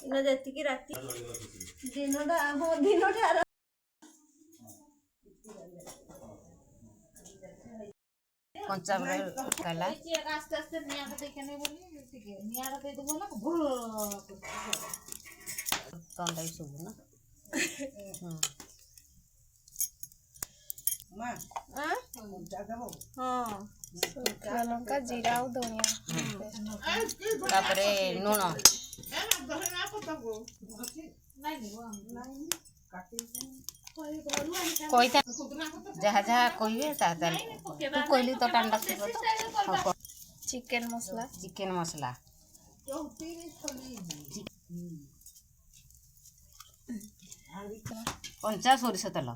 ଦିନ ଯେତିକି ରାତି ଦିନଟା ହଁ ଦିନଟା कंचा काला आस्ते आस्ते निया देखने बोली ठीक है निया दे दो ना भूल तंडा सब ना मां हां सुखा लंका जीरा और धनिया तापरे नून कोई था जहाँ जहाँ कोई ता तू कोइली तो टांडा चिकन मसला कंचा सोरिष तेल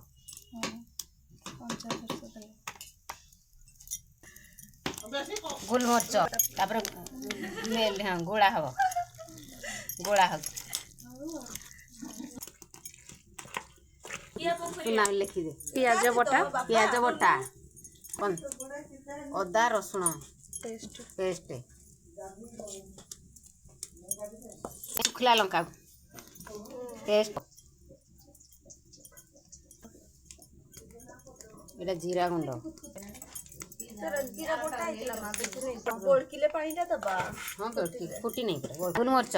गोलमरीच तापर मेल हाँ गोला हम नाम लिखी दे पियाज बटा अदा रसुण पेस्ट सुखला लंका पेस्ट एटा जीरा गुंड जीरा बटा हैला मां बेसी गोलकिले पानीटा दबा हां फुटी नहीं करे गोलमरीच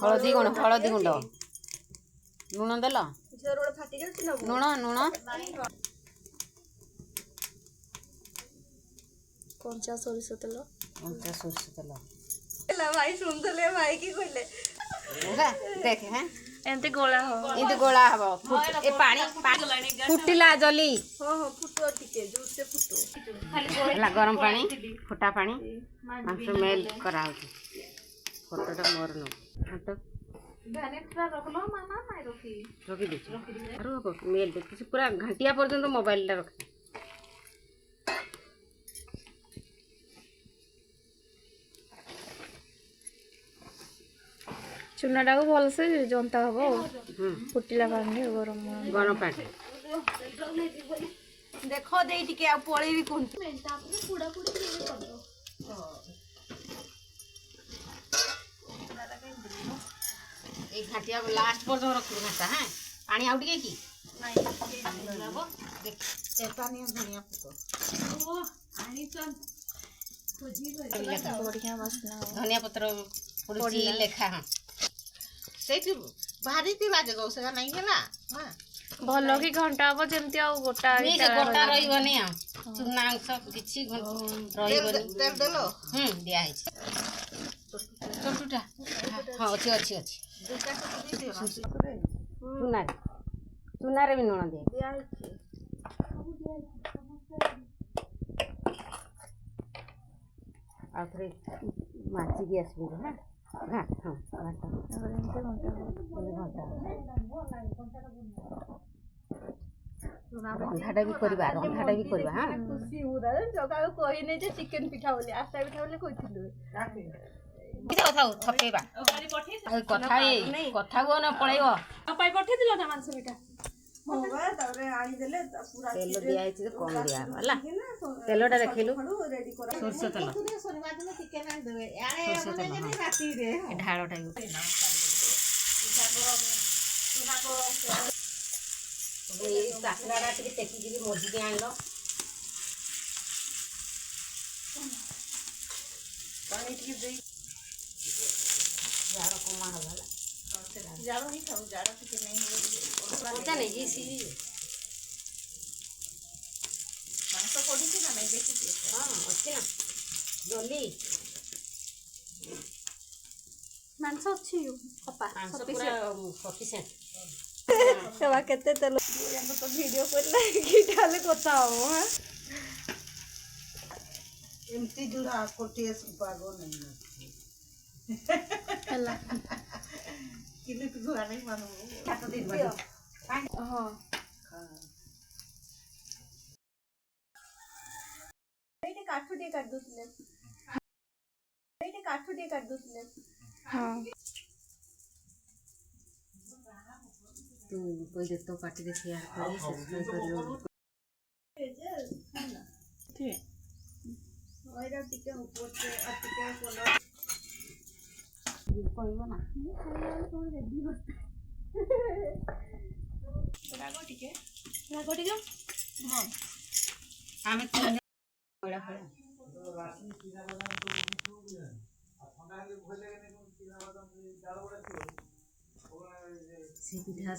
हळदी गुंड लुण देल झरोड़ फाटी जाउछि ना लुण कंचा सोरिष तेल एला भाई सुनथले भाई की कहले देख हैं एंते गोला हो इंत गोला हबो ए पानी फुटिला जली हां फुटो टिके जोर से फुटो ला गरम पानी फुटा पानी मांस मेल करा होती फोटोटा मोर न फोटो भैनेट्रा रखलो माना नहीं रखी दे अरे मेल देखि पूरा घंटिया पर्यंत मोबाइल ला रख चुनाटा को भल से जनता हबो फुटिला पानी गरम पानी देखो दे टिके आ पळे भी कोन तापर पूड़ा पूड़ी के कर दो एक घाटिया लास्ट पर जो रखू घाटा हैं पानी आउट के की नहीं लाबो देख एटा निया धनिया पत्तो ओ आनी चन खोजी बढ़िया मसला धनिया पत्र पुड़ी लेखा हां सेठी भारी ती बाजे गौ से नहीं गेला हां भलो की घंटा हबो जेमती आ गोटा नहीं से गोटा रही बनी आ चुना सब किछि रही बनी तेल देलो दिया है छोटुटा हां अच्छी चुना रे भी नून दे दिया है आ थरे माची गैस भी हां घाट हां रंधाटा भी करबा हां खुशी हुदा जगा कोई नै जे चिकन पिठा बोली आस्ता पिठा बोली कहिथिलु किछ कथा थपेबा कथा गो न पळेबो पाई पठे दिलो ना मांस पिठा होगा तबरे आनी देले पूरा तेल दिया है कम दिया होला तेलटा देखिलु रेडी करा सरस तेल शनिवार दिन चिकन आन देबे यारे हमने जे राती रे ढाळटा ये सासराडा टिके टेकी की मोजी के आनलो पानी टिके देई जारो कोमा होला जारो नहीं खाओ जारो टिके नहीं हो पता नहीं ये सी मांस पड़ी थी ना मैं देखी थी हां अच्छे ना जल्दी मांस अच्छी कपा पूरा सफिशिएंट सेवा केते तेल हम तो वीडियो करला की डाले कथा हो हां एमती जुड़ा कोटिए पागो नहीं हला किले तो जुड़ा नहीं मानो काट दिन बजे हां एटे काठुडी काट दोसले एटे काठुडी काट दोसले हां तू कोई दे तो काट दे शेयर करी सब्सक्राइब करियो ठीक ओइरा टिके ऊपर से टिके कोलो କହିବ ନା ରାଗ ଟିକେ ଆମେ ତିନି ମଇଳା ଫଳା ସେ ପିଠା